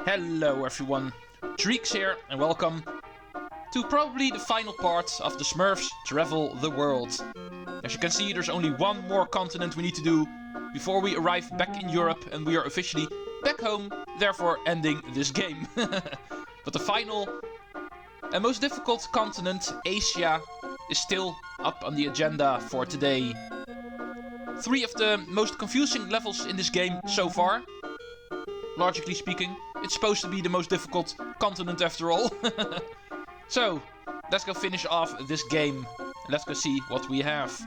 Hello everyone, Treecks here and welcome to probably the final part of the Smurfs Travel the World. As you can see, there's only one more continent we need to do before we arrive back in Europe and we are officially back home, therefore ending this game. But the final and most difficult continent, Asia, is still up on the agenda for today. 3 of the most confusing levels in this game so far. Logically speaking, it's supposed to be the most difficult continent after all. So, let's go finish off this game. Let's go see what we have.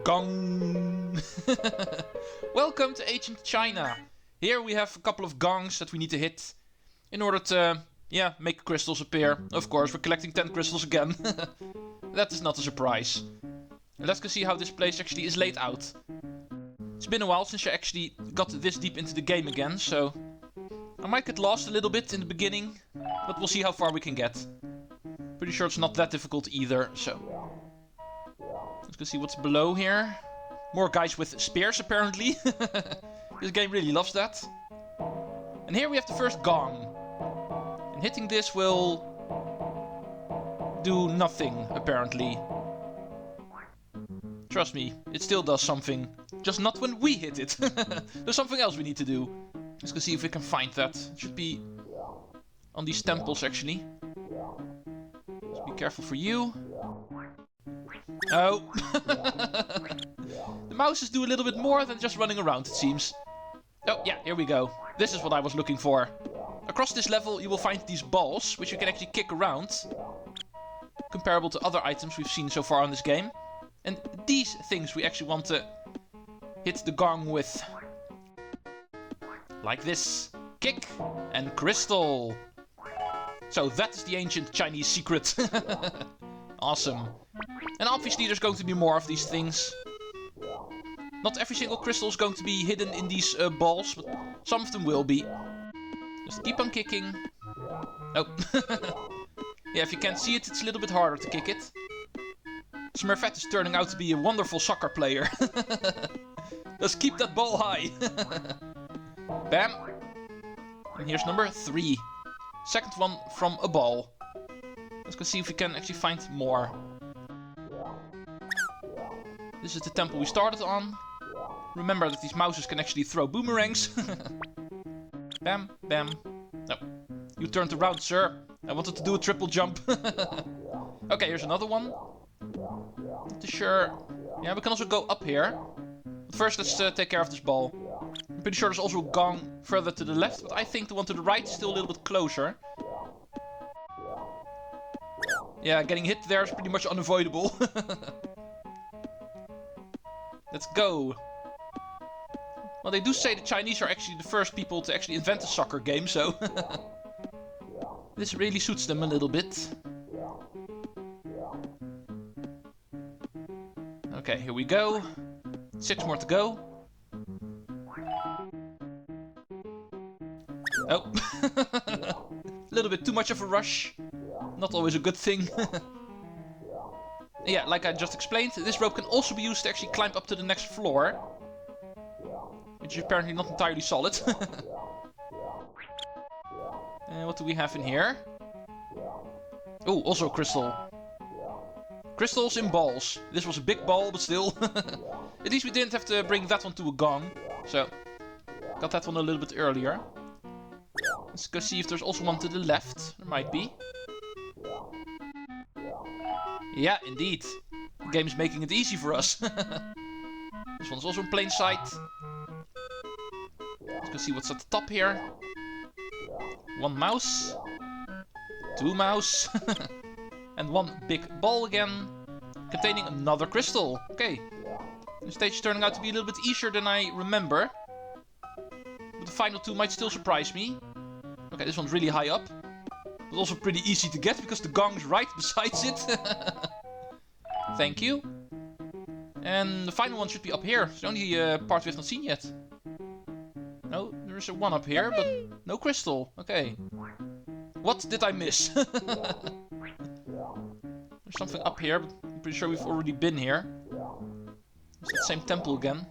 Gong! Welcome to ancient China. Here we have a couple of gongs that we need to hit in order to, make crystals appear. Of course, we're collecting 10 crystals again. That is not a surprise. Let's go see how this place actually is laid out. It's been a while since I actually got this deep into the game again, so I might get lost a little bit in the beginning, but we'll see how far we can get. Pretty sure it's not that difficult either, so let's go see what's below here. More guys with spears, apparently. This game really loves that. And here we have the first gong. And hitting this will do nothing, apparently. Trust me, it still does something. Just not when we hit it. There's something else we need to do. Let's go see if we can find that. It should be on these temples, actually. Let's be careful for you. Oh. The mouses do a little bit more than just running around, it seems. Oh, yeah, here we go. This is what I was looking for. Across this level, you will find these balls, which you can actually kick around. Comparable to other items we've seen so far in this game. And these things we actually want to hit the gong with. Like this. Kick and crystal. So that is the ancient Chinese secret. Awesome. And obviously there's going to be more of these things. Not every single crystal is going to be hidden in these balls, but some of them will be. Just keep on kicking. Oh. Yeah, if you can't see it, it's a little bit harder to kick it. Smurfette is turning out to be a wonderful soccer player. Let's keep that ball high. Bam. And here's number 3. Second one from a ball. Let's go see if we can actually find more. This is the temple we started on. Remember that these mouses can actually throw boomerangs. Bam, bam. No. You turned around, sir. I wanted to do a triple jump. Okay, here's another one. Not too sure. Yeah, we can also go up here. But first, let's take care of this ball. I'm pretty sure there's also a gong further to the left, but I think the one to the right is still a little bit closer. Yeah, getting hit there is pretty much unavoidable. Let's go. Well, they do say the Chinese are actually the first people to actually invent a soccer game, so this really suits them a little bit. Okay, here we go. 6 more to go. Oh. A little bit too much of a rush. Not always a good thing. Yeah, like I just explained, this rope can also be used to actually climb up to the next floor. Which is apparently not entirely solid. What do we have in here? Oh, also a crystal. Crystals in balls. This was a big ball, but still. At least we didn't have to bring that one to a gong. So, got that one a little bit earlier. Let's go see if there's also one to the left. There might be. Yeah, indeed. The game is making it easy for us. This one's also in plain sight. Let's go see what's at the top here. 1 mouse. 2 mouse. And 1 big ball again, containing another crystal. Okay. The stage is turning out to be a little bit easier than I remember. But the final 2 might still surprise me. Okay, this one's really high up. But also pretty easy to get because the gong's right besides it. Thank you. And the final one should be up here. It's the only part we have not seen yet. No, there is a one up here, but no crystal. Okay. What did I miss? There's something up here, but I'm pretty sure we've already been here. It's that same temple again.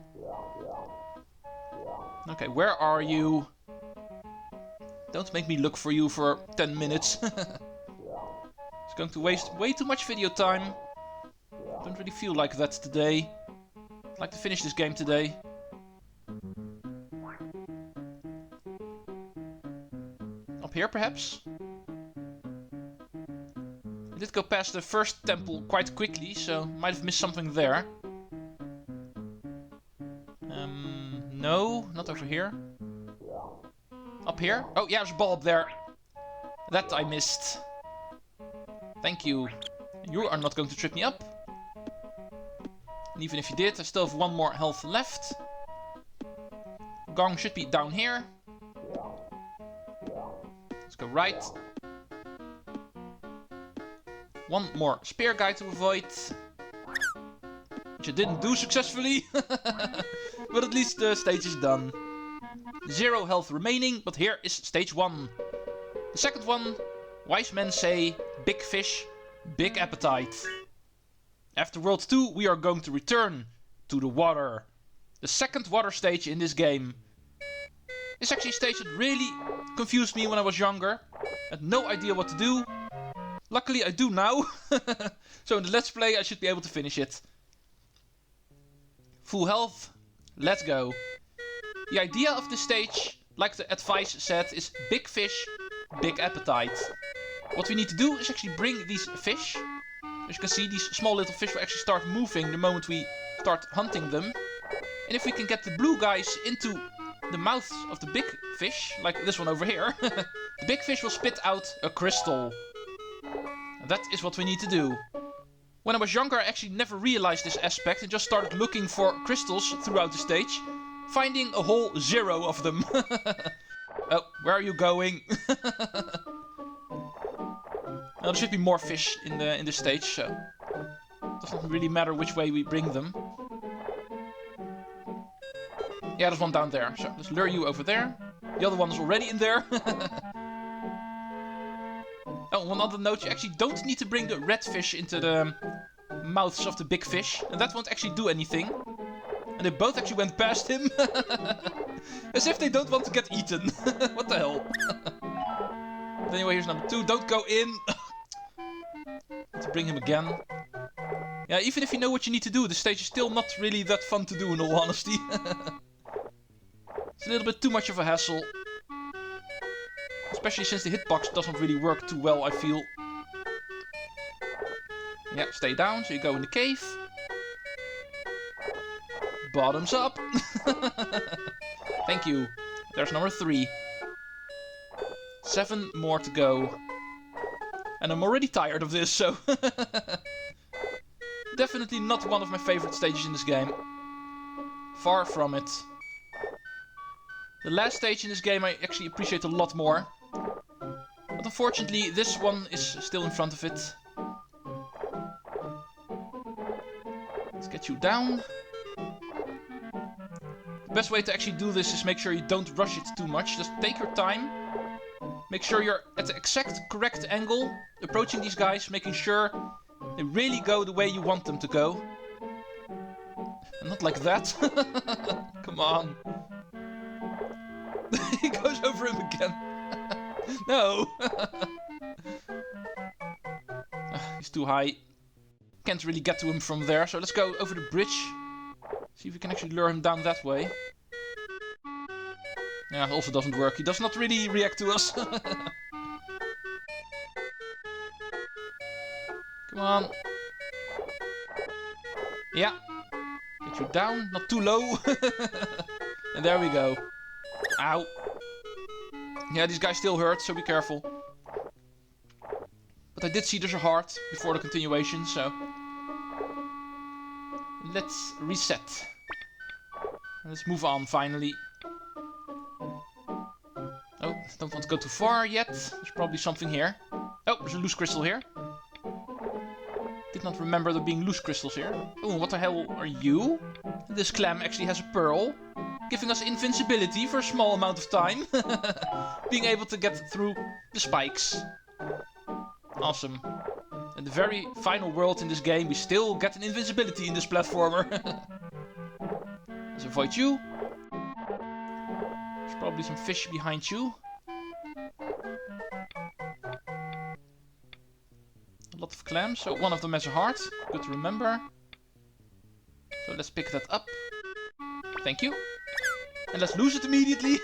Okay, where are you? Don't make me look for you for 10 minutes. It's going to waste way too much video time. Don't really feel like that today. I'd like to finish this game today. Up here, perhaps? I did go past the first temple quite quickly, so might have missed something there. No, not over here. Up here? Oh, yeah, there's a ball up there. That I missed. Thank you. You are not going to trip me up. And even if you did, I still have one more health left. Gong should be down here. Let's go right. One more spear guy to avoid. Which I didn't do successfully. But at least the stage is done. 0 health remaining, but here is stage 1. The second one, wise men say, big fish, big appetite. After World 2, we are going to return to the water. The second water stage in this game. It's actually a stage that really confused me when I was younger. I had no idea what to do. Luckily I do now. So in the Let's Play I should be able to finish it. Full health. Let's go. The idea of this stage, like the advice said, is big fish, big appetite. What we need to do is actually bring these fish. As you can see, these small little fish will actually start moving the moment we start hunting them. And if we can get the blue guys into the mouths of the big fish, like this one over here, the big fish will spit out a crystal. And that is what we need to do. When I was younger, I actually never realized this aspect and just started looking for crystals throughout the stage, finding a whole 0 of them. Oh, where are you going? Well, there should be more fish in the stage, so it doesn't really matter which way we bring them. Yeah, there's one down there, so let's lure you over there. The other one is already in there. Oh, one other note, you actually don't need to bring the red fish into the mouths of the big fish, and that won't actually do anything. And they both actually went past him. As if they don't want to get eaten. What the hell? But anyway, here's number 2. Don't go in. Need to bring him again. Yeah, even if you know what you need to do, the stage is still not really that fun to do in all honesty. It's a little bit too much of a hassle. Especially since the hitbox doesn't really work too well, I feel. Yeah, stay down, so you go in the cave. Bottoms up. Thank you. There's number 3. 7 more to go. And I'm already tired of this, so... Definitely not one of my favorite stages in this game. Far from it. The last stage in this game I actually appreciate a lot more. But unfortunately, this one is still in front of it. Let's get you down. The best way to actually do this is make sure you don't rush it too much. Just take your time. Make sure you're at the exact correct angle, approaching these guys, making sure they really go the way you want them to go. And not like that. Come on. He goes over him again. No. He's too high. Can't really get to him from there, so let's go over the bridge. See if we can actually lure him down that way. Yeah, it also doesn't work. He does not really react to us. Come on. Yeah. Get you down, not too low. And there we go. Ow. Yeah, these guys still hurt, so be careful. But I did see there's a heart before the continuation, so... Let's reset. Let's move on, finally. Oh, don't want to go too far yet. There's probably something here. Oh, there's a loose crystal here. Did not remember there being loose crystals here. Oh, what the hell are you? This clam actually has a pearl, giving us invincibility for a small amount of time. Being able to get through the spikes. Awesome. In the very final world in this game, we still get an invincibility in this platformer. Let's avoid you. There's probably some fish behind you. pot of clams. So one of them has a heart. Good to remember. So let's pick that up. Thank you. And let's lose it immediately.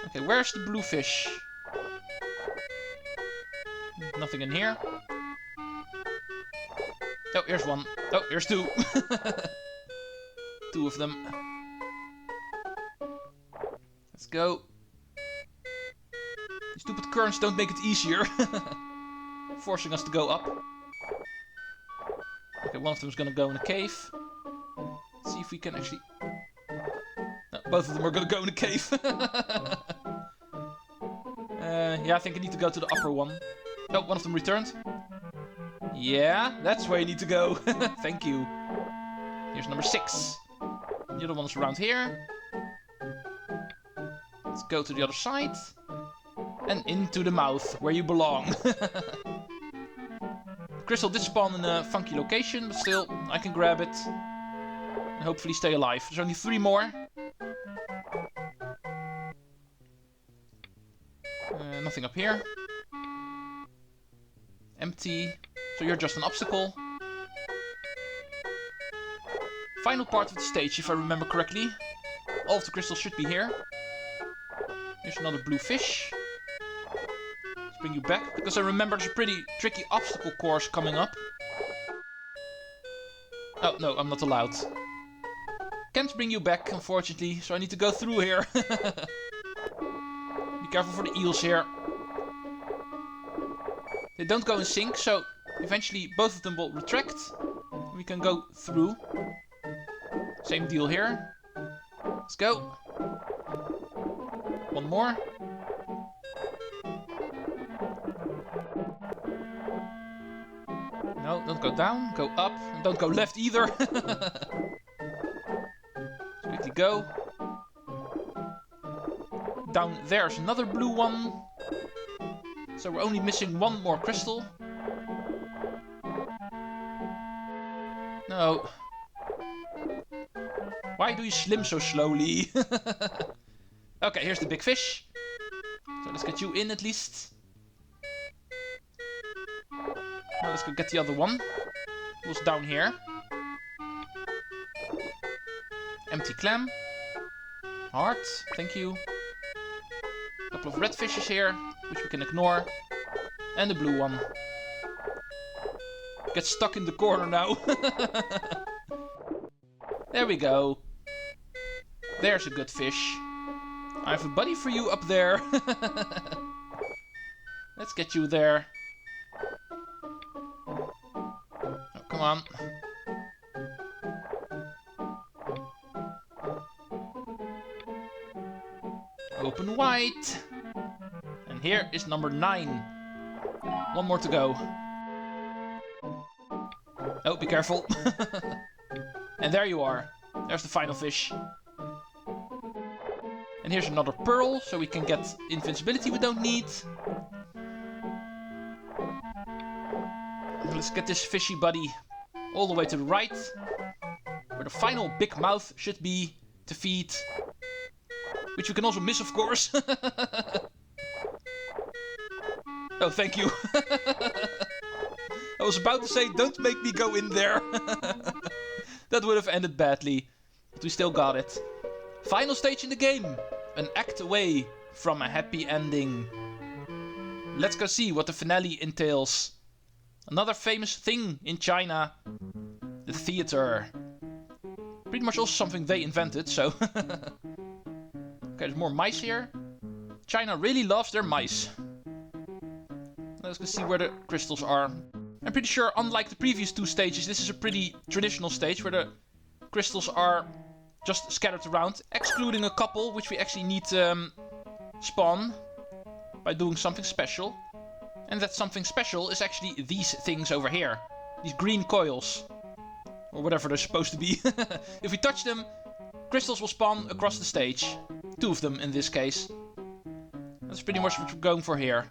Okay, where's the blue fish? Nothing in here. Oh, here's one. Oh, here's two. Two of them. Let's go. These stupid currents don't make it easier. Forcing us to go up. Okay, one of them is gonna go in a cave. Let's see if we can actually... No, both of them are gonna go in a cave. Yeah, I think I need to go to the upper one. Oh, one of them returned. Yeah, that's where you need to go. Thank you. Here's number 6. The other one's around here. Let's go to the other side. And into the mouth, where you belong. The crystal did spawn in a funky location, but still, I can grab it. And hopefully stay alive. There's only 3 more. Nothing up here. Empty. So you're just an obstacle. Final part of the stage, if I remember correctly. All of the crystals should be here. Here's another blue fish. Let's bring you back, because I remember there's a pretty tricky obstacle course coming up. Oh, no, I'm not allowed. Can't bring you back, unfortunately, so I need to go through here. Be careful for the eels here. They don't go in sync, so eventually both of them will retract. We can go through. Same deal here. Let's go. One more. No, don't go down. Go up. And don't go left either. Let's quickly go. Down there's another blue one. So we're only missing 1 more crystal. No. Why do you swim so slowly? Okay, here's the big fish. So let's get you in at least. Now let's go get the other one. Who's down here. Empty clam. Heart, thank you. A couple of red fishes here, which we can ignore. And the blue one. Get stuck in the corner now. There we go. There's a good fish. I have a buddy for you up there. Let's get you there. Oh, come on. Open wide. And here is number 9. 1 more to go. Oh, be careful. And there you are. There's the final fish. And here's another pearl, so we can get invincibility we don't need. Let's get this fishy buddy all the way to the right. Where the final big mouth should be to feed. Which we can also miss, of course. Oh, thank you. I was about to say, don't make me go in there. That would have ended badly. But we still got it. Final stage in the game. An act away from a happy ending. Let's go see what the finale entails. Another famous thing in China. The theater. Pretty much also something they invented, so... Okay, there's more mice here. China really loves their mice. Let's go see where the crystals are. I'm pretty sure, unlike the previous 2 stages, this is a pretty traditional stage where the crystals are just scattered around, excluding a couple, which we actually need to spawn by doing something special. And that something special is actually these things over here. These green coils. Or whatever they're supposed to be. If we touch them, crystals will spawn across the stage. 2 of them in this case. That's pretty much what we're going for here.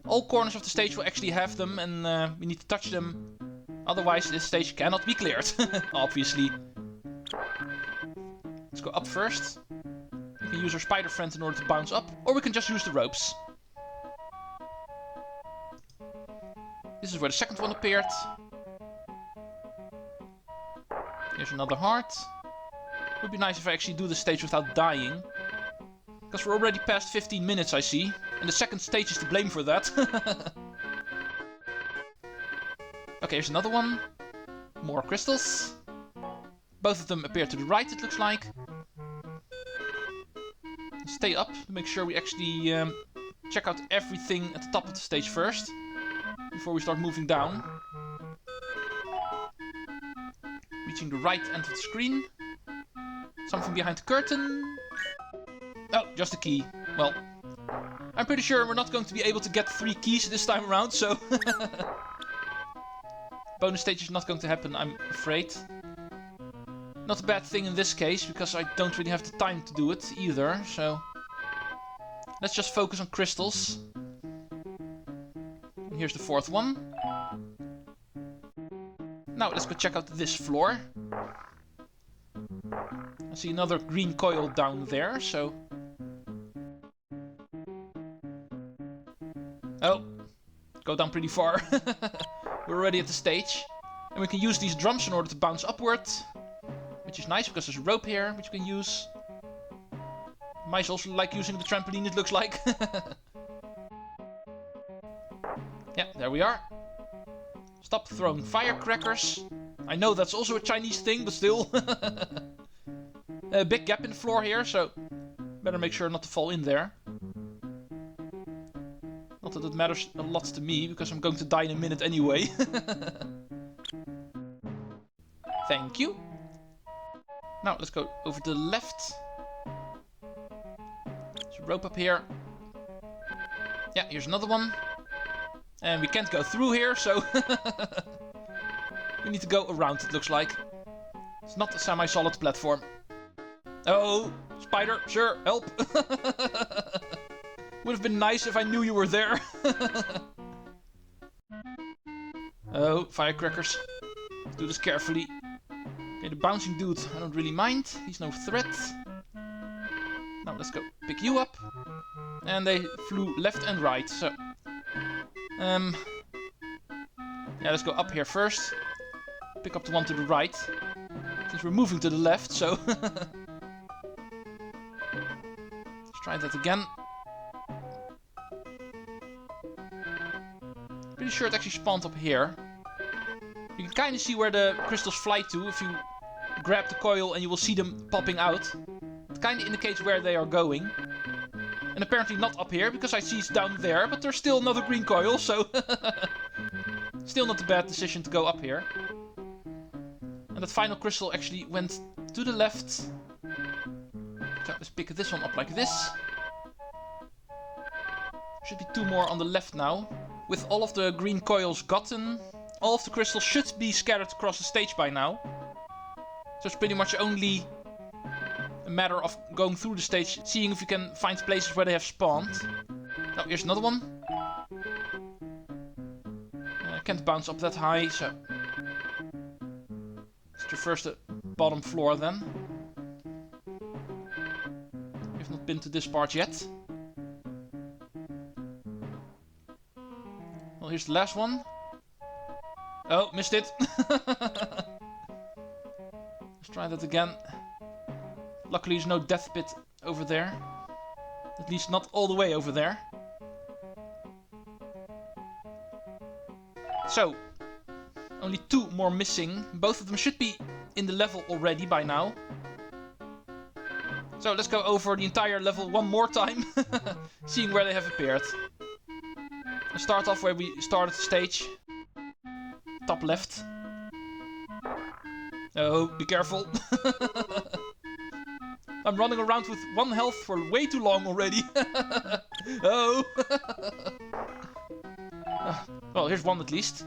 All corners of the stage will actually have them, and we need to touch them. Otherwise, this stage cannot be cleared. Obviously. Let's go up first. We can use our spider friend in order to bounce up, or we can just use the ropes. this is where the second one appeared. Here's another heart. Would be nice if I actually do the stage without dying. Because we're already past 15 minutes, I see. And the second stage is to blame for that. Okay, here's another one. More crystals. Both of them appear to the right, it looks like. Stay up to make sure we actually check out everything at the top of the stage first. Before we start moving down. Reaching the right end of the screen. Something behind the curtain. Oh, just a key. Well, I'm pretty sure we're not going to be able to get 3 keys this time around, so... Bonus stage is not going to happen, I'm afraid. Not a bad thing in this case, because I don't really have the time to do it either, so... Let's just focus on crystals. And here's the 4th one. Now, let's go check out this floor. I see another green coil down there, so... Oh, go down pretty far. We're already at the stage. And we can use these drums in order to bounce upward. Which is nice, because there's a rope here, which we can use. Mice also like using the trampoline, it looks like. Yeah, there we are. Stop throwing firecrackers. I know that's also a Chinese thing, but still. A big gap in the floor here, so better make sure not to fall in there. Not that it matters a lot to me, because I'm going to die in a minute anyway. Thank you. Now let's go over to the left. There's a rope up here. Yeah, here's another one. And we can't go through here, so... we need to go around, it looks like. It's not a semi-solid platform. Oh, spider, sure, help. Would have been nice if I knew you were there. Oh, firecrackers. Do this carefully. Okay, the bouncing dude, I don't really mind. He's no threat. Now let's go pick you up. And they flew left and right, so... Yeah, let's go up here first. Pick up the one to the right. Since we're moving to the left, so... Let's try that again. Pretty sure it actually spawned up here. You can kind of see where the crystals fly to if you grab the coil and you will see them popping out. It kind of indicates where they are going. And apparently not up here, because I see it's down there, but there's still another green coil, so... Still not a bad decision to go up here. And that final crystal actually went to the left. So let's pick this one up like this. Should be 2 more on the left now. With all of the green coils gotten, all of the crystals should be scattered across the stage by now. So it's pretty much only a matter of going through the stage, seeing if you can find places where they have spawned. Oh, here's another one. I can't bounce up that high, so... Let's traverse the bottom floor then. We've not been to this part yet. Well, here's the last one. Oh, missed it. Let's try that again. Luckily there's no death pit over there. At least not all the way over there. So, only 2 more missing. Both of them should be in the level already by now. So let's go over the entire level one more time. Seeing where they have appeared. Let's start off where we started the stage. Top left. Oh, be careful. I'm running around with 1 health for way too long already. Oh. Well, here's 1 at least.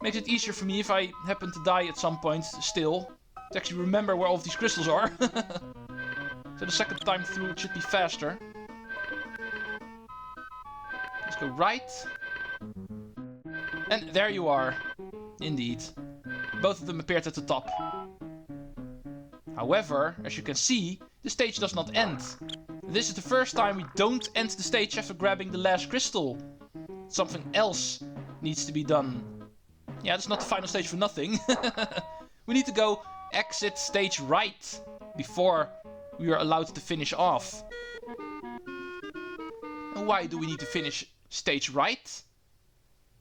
Makes it easier for me if I happen to die at some point still. To actually remember where all of these crystals are. So the second time through it should be faster. Let's go right. And there you are. Indeed. Both of them appeared at the top. However, as you can see, the stage does not end. This is the first time we don't end the stage after grabbing the last crystal. something else needs to be done. Yeah, it's not the final stage for nothing. We need to go exit stage right before we are allowed to finish off. And why do we need to finish stage right?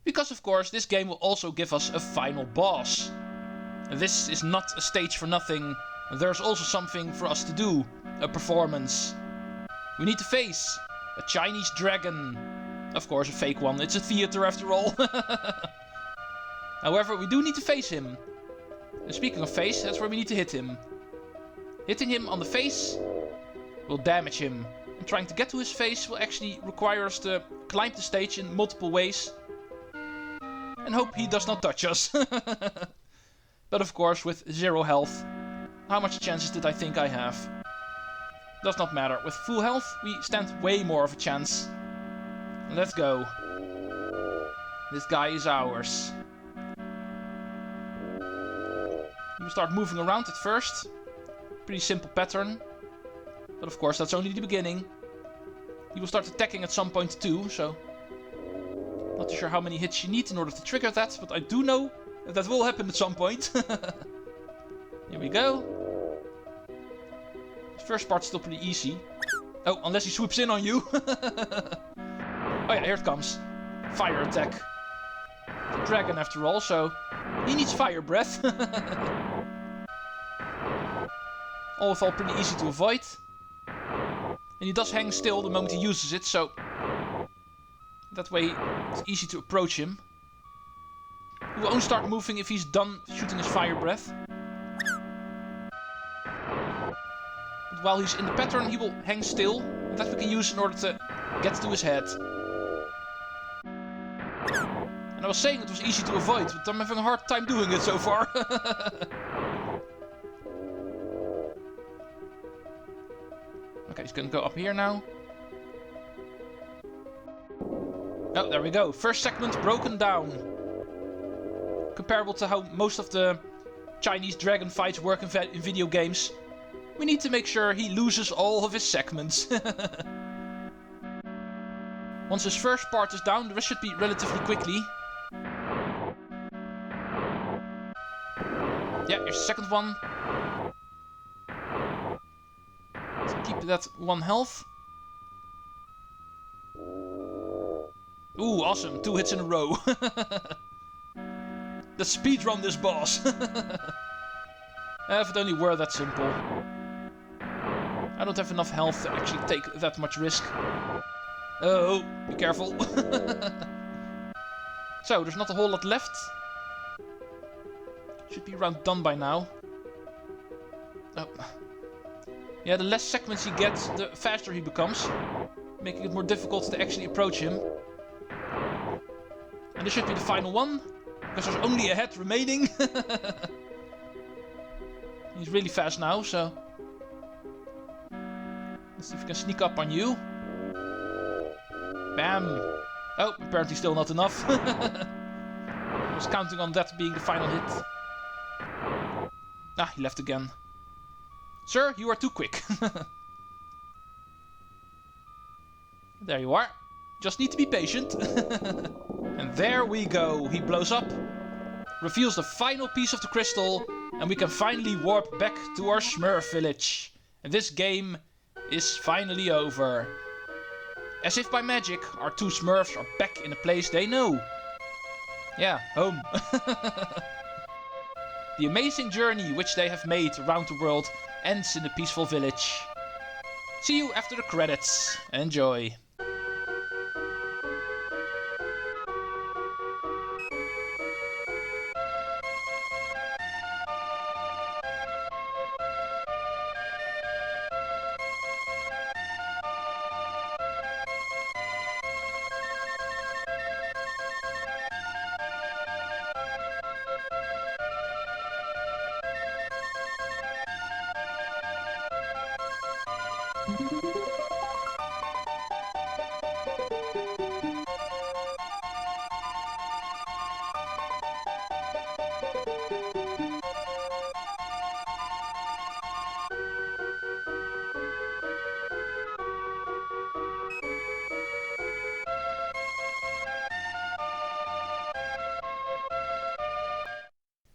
Because of course this game will also give us a final boss. This is not a stage for nothing. There's also something for us to do. A performance. We need to face a Chinese dragon. Of course a fake one. It's a theater after all. However, we do need to face him. And speaking of face, that's where we need to hit him. Hitting him on the face will damage him. And trying to get to his face will actually require us to climb the stage in multiple ways. And hope he does not touch us. But of course, with 0 health, how much chances did I think I have? Does not matter. With full health, we stand way more of a chance. Let's go. This guy is ours. We will start moving around at first. Pretty simple pattern. But of course, that's only the beginning. He will start attacking at some point too, so... Not too sure how many hits you need in order to trigger that, but I do know that that will happen at some point. Here we go. The first part's still pretty easy. Oh, unless he swoops in on you. Oh yeah, here it comes. Fire attack. It's a dragon after all, so he needs fire breath. All in all, pretty easy to avoid. And he does hang still the moment he uses it, so that way it's easy to approach him. He will only start moving if he's done shooting his fire breath. But while he's in the pattern, he will hang still, and that we can use in order to get to his head. And I was saying it was easy to avoid, but I'm having a hard time doing it so far. Okay, he's gonna go up here now. Oh, there we go. First segment broken down. Comparable to how most of the Chinese dragon fights work in video games. We need to make sure he loses all of his segments. Once his first part is down, the rest should be relatively quickly. Yeah, here's the second one. Let's keep that 1 health. Ooh, awesome. 2 hits in a row. Let's speedrun this boss. If it only were that simple. I don't have enough health to actually take that much risk. Oh, be careful. So, there's not a whole lot left. Should be around done by now. Oh. Yeah, the less segments he gets, the faster he becomes. Making it more difficult to actually approach him. And this should be the final one. Because there's only a head remaining. He's really fast now, so... Let's see if we can sneak up on you. Bam! Oh, apparently still not enough. I was counting on that being the final hit. Ah, he left again. Sir, you are too quick. There you are. Just need to be patient. And there we go. He blows up. Reveals the final piece of the crystal. And we can finally warp back to our Smurf village. And this game is finally over. As if by magic, our 2 Smurfs are back in a place they know. Yeah, home. The amazing journey which they have made around the world ends in a peaceful village. See you after the credits. Enjoy.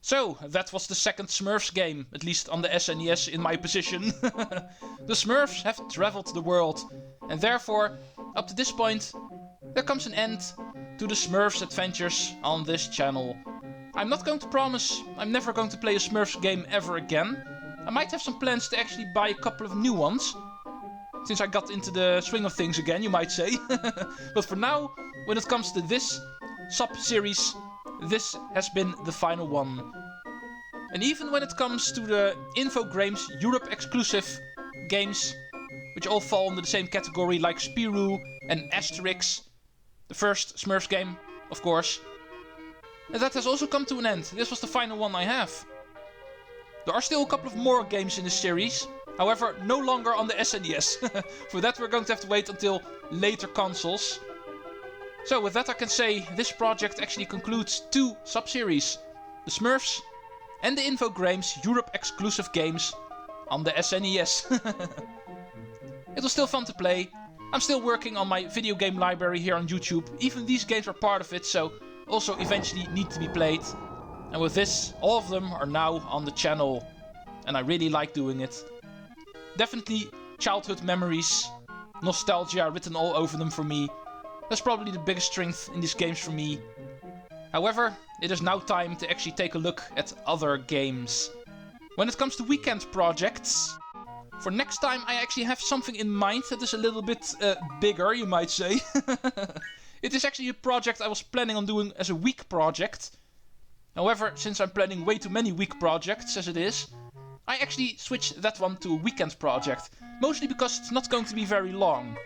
So, that was the second Smurfs game, at least on the SNES in my position. The Smurfs have traveled the world, and therefore, up to this point, there comes an end to the Smurfs adventures on this channel. I'm not going to promise I'm never going to play a Smurfs game ever again. I might have some plans to actually buy a couple of new ones, since I got into the swing of things again, you might say. But for now, when it comes to this sub-series, this has been the final one. And even when it comes to the Infogrames Europe exclusive games, which all fall under the same category, like Spirou and Asterix, the first Smurfs game, of course, and that has also come to an end. This was the final one I have. There are still a couple of more games in this series, however, no longer on the SNES. For that we're going to have to wait until later consoles. So with that I can say this project actually concludes two sub-series. The Smurfs and the Infogrames Europe exclusive games on the SNES. It was still fun to play. I'm still working on my video game library here on YouTube. Even these games are part of it, so also eventually need to be played. And with this, all of them are now on the channel. And I really like doing it. Definitely childhood memories, nostalgia written all over them for me. That's probably the biggest strength in these games for me. However, it is now time to actually take a look at other games. When it comes to weekend projects, for next time I actually have something in mind that is a little bit bigger, you might say. It is actually a project I was planning on doing as a week project. However, since I'm planning way too many week projects as it is, I actually switched that one to a weekend project. Mostly because it's not going to be very long.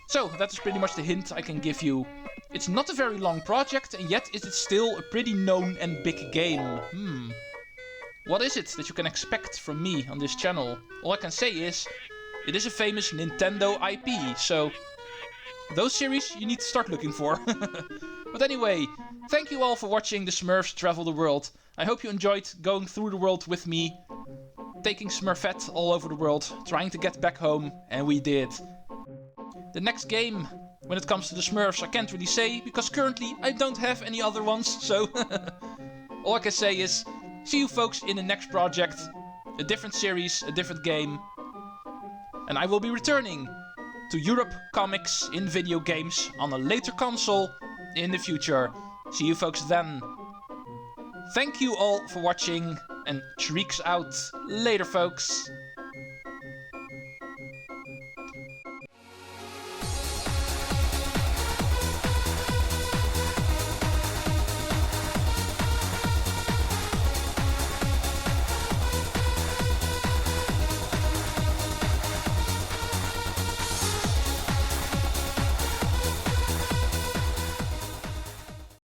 So, that is pretty much the hint I can give you. It's not a very long project, and yet it is still a pretty known and big game. What is it that you can expect from me on this channel? All I can say is, it is a famous Nintendo IP, so those series you need to start looking for. But anyway, thank you all for watching the Smurfs Travel the World. I hope you enjoyed going through the world with me, taking Smurfette all over the world, trying to get back home, and we did. The next game, when it comes to the Smurfs, I can't really say, because currently I don't have any other ones, so all I can say is, see you folks in the next project, a different series, a different game, and I will be returning to Europe comics in video games on a later console in the future. See you folks then. Thank you all for watching, and Treecks out. Later folks.